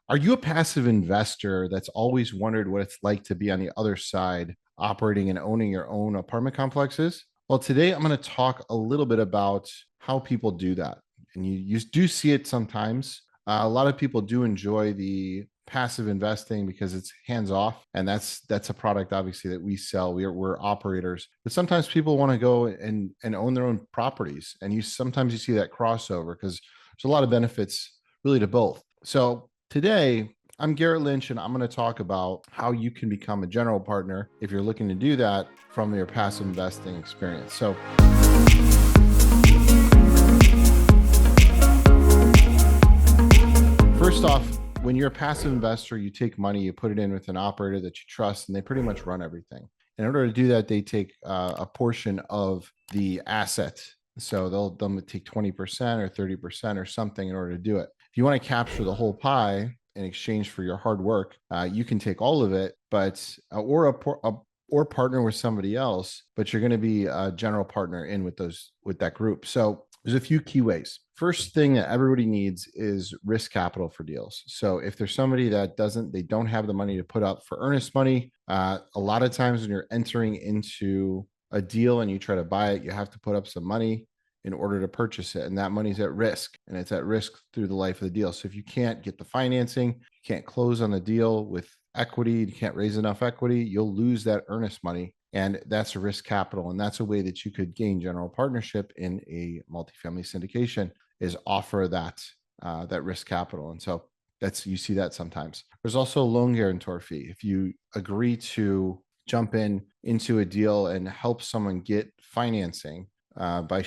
Are you a passive investor that's always wondered what it's like to be on the other side, operating and owning your own apartment complexes? Well, today I'm going to talk a little bit about how people do that. And you do see it sometimes. A lot of people do enjoy the passive investing because it's hands off, and that's a product obviously that we sell. We're operators, but sometimes people want to go and own their own properties, and you sometimes you see that crossover because there's a lot of benefits really to both. So today, I'm Garrett Lynch, and I'm going to talk about how you can become a general partner if you're looking to do that from your passive investing experience. So, first off, when you're a passive investor, you take money, you put it in with an operator that you trust, and they pretty much run everything. In order to do that, they take a portion of the asset. So they'll take 20% or 30% or something in order to do it. If you want to capture the whole pie in exchange for your hard work, you can take all of it, but or partner with somebody else, but you're going to be a general partner in with that group. So there's a few key ways. First thing that everybody needs is risk capital for deals. So if there's somebody that they don't have the money to put up for earnest money, a lot of times when you're entering into a deal and you try to buy it, you have to put up some money in order to purchase it. And that money's at risk, and it's at risk through the life of the deal. So if you can't get the financing, you can't close on the deal with equity, you can't raise enough equity, you'll lose that earnest money. And that's a risk capital. And that's a way that you could gain general partnership in a multifamily syndication is offer that risk capital. And so you see that sometimes. There's also a loan guarantor fee. If you agree to jump into a deal and help someone get financing by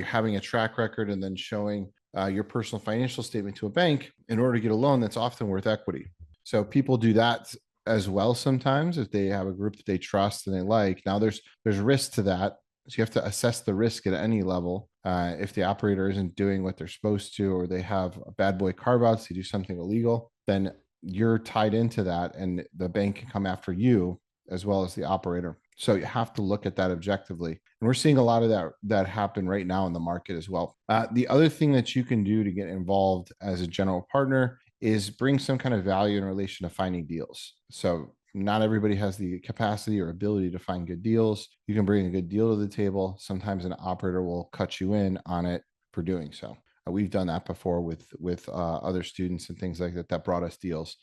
having a track record and then showing your personal financial statement to a bank in order to get a loan, that's often worth equity. So people do that as well sometimes if they have a group that they trust and they like. Now there's risk to that. So you have to assess the risk at any level. If the operator isn't doing what they're supposed to, or they have a bad boy carve outs, they do something illegal, then you're tied into that and the bank can come after you as well as the operator. So you have to look at that objectively. And we're seeing a lot of that happen right now in the market as well. The other thing that you can do to get involved as a general partner is bring some kind of value in relation to finding deals. So not everybody has the capacity or ability to find good deals. You can bring a good deal to the table. Sometimes an operator will cut you in on it for doing so. We've done that before with other students and things like that that brought us deals.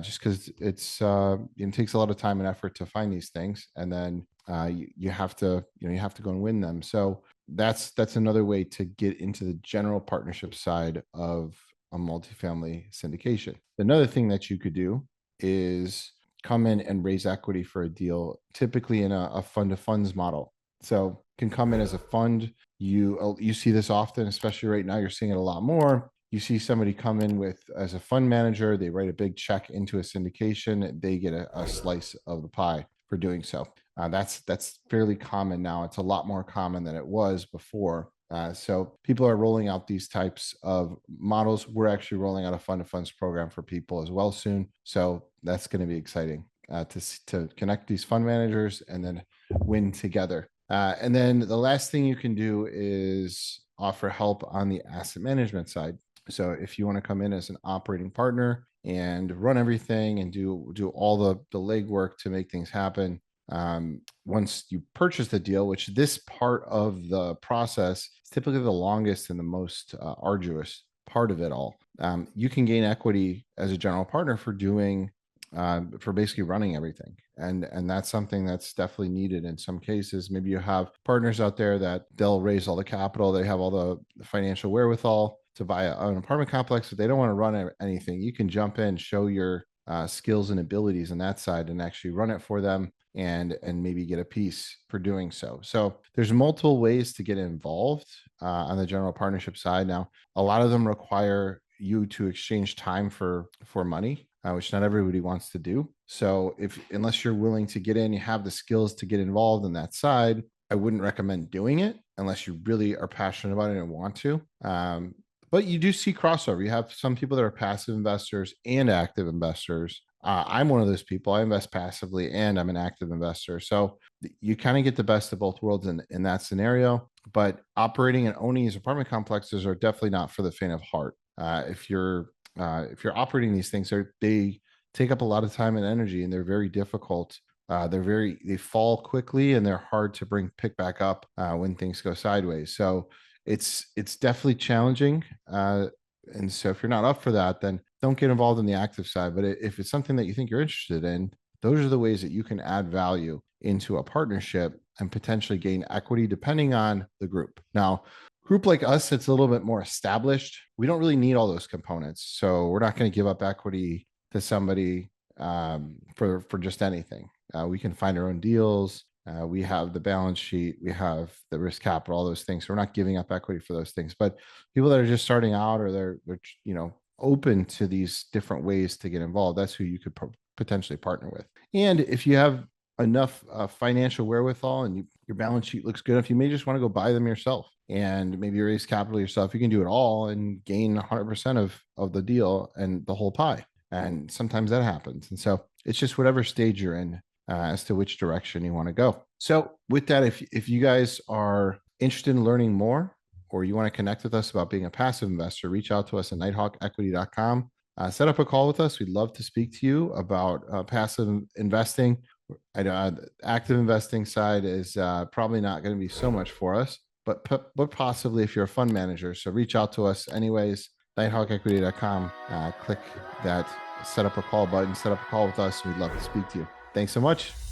Just because it takes a lot of time and effort to find these things, and then you have to go and win them. So that's another way to get into the general partnership side of a multifamily syndication. Another thing that you could do is come in and raise equity for a deal, typically in a fund of funds model. So can come in as a fund. You see this often, especially right now. You're seeing it a lot more. You see somebody come in as a fund manager, they write a big check into a syndication, they get a slice of the pie for doing so. That's fairly common now. It's a lot more common than it was before. So people are rolling out these types of models. We're actually rolling out a fund of funds program for people as well soon. So that's going to be exciting to connect these fund managers and then win together. And then the last thing you can do is offer help on the asset management side. So if you want to come in as an operating partner and run everything and do all the legwork to make things happen, once you purchase the deal, which this part of the process is typically the longest and the most arduous part of it all, you can gain equity as a general partner for basically running everything. And that's something that's definitely needed in some cases. Maybe you have partners out there that they'll raise all the capital, they have all the financial wherewithal to buy an apartment complex, but they don't want to run anything. You can jump in, show your skills and abilities on that side and actually run it for them and maybe get a piece for doing so. So there's multiple ways to get involved on the general partnership side. Now, a lot of them require you to exchange time for money, which not everybody wants to do. So unless you're willing to get in, you have the skills to get involved in that side, I wouldn't recommend doing it unless you really are passionate about it and want to. But you do see crossover. You have some people that are passive investors and active investors. I'm one of those people. I invest passively and I'm an active investor. So you kind of get the best of both worlds in that scenario. But operating and owning these apartment complexes are definitely not for the faint of heart. If you're if you're operating these things, they take up a lot of time and energy, and they're very difficult. They fall quickly, and they're hard to pick back up when things go sideways. So it's definitely challenging. And so if you're not up for that, then don't get involved in the active side. But if it's something that you think you're interested in, those are the ways that you can add value into a partnership and potentially gain equity depending on the group. Now, group like us that's a little bit more established, we don't really need all those components. So we're not going to give up equity to somebody for just anything. We can find our own deals. We have the balance sheet, we have the risk capital, all those things. So we're not giving up equity for those things. But people that are just starting out, or they're open to these different ways to get involved, that's who you could potentially partner with. And if you have enough financial wherewithal and your balance sheet looks good enough, you may just want to go buy them yourself and maybe raise capital yourself. You can do it all and gain 100% of the deal and the whole pie. And sometimes that happens. And so it's just whatever stage you're in as to which direction you want to go. So with that, if you guys are interested in learning more, or you want to connect with us about being a passive investor, reach out to us at nighthawkequity.com. Set up a call with us. We'd love to speak to you about passive investing. I know active investing side is probably not going to be so much for us, but possibly if you're a fund manager. So reach out to us anyways, nighthawkequity.com. Click that set up a call button, set up a call with us. We'd love to speak to you. Thanks so much.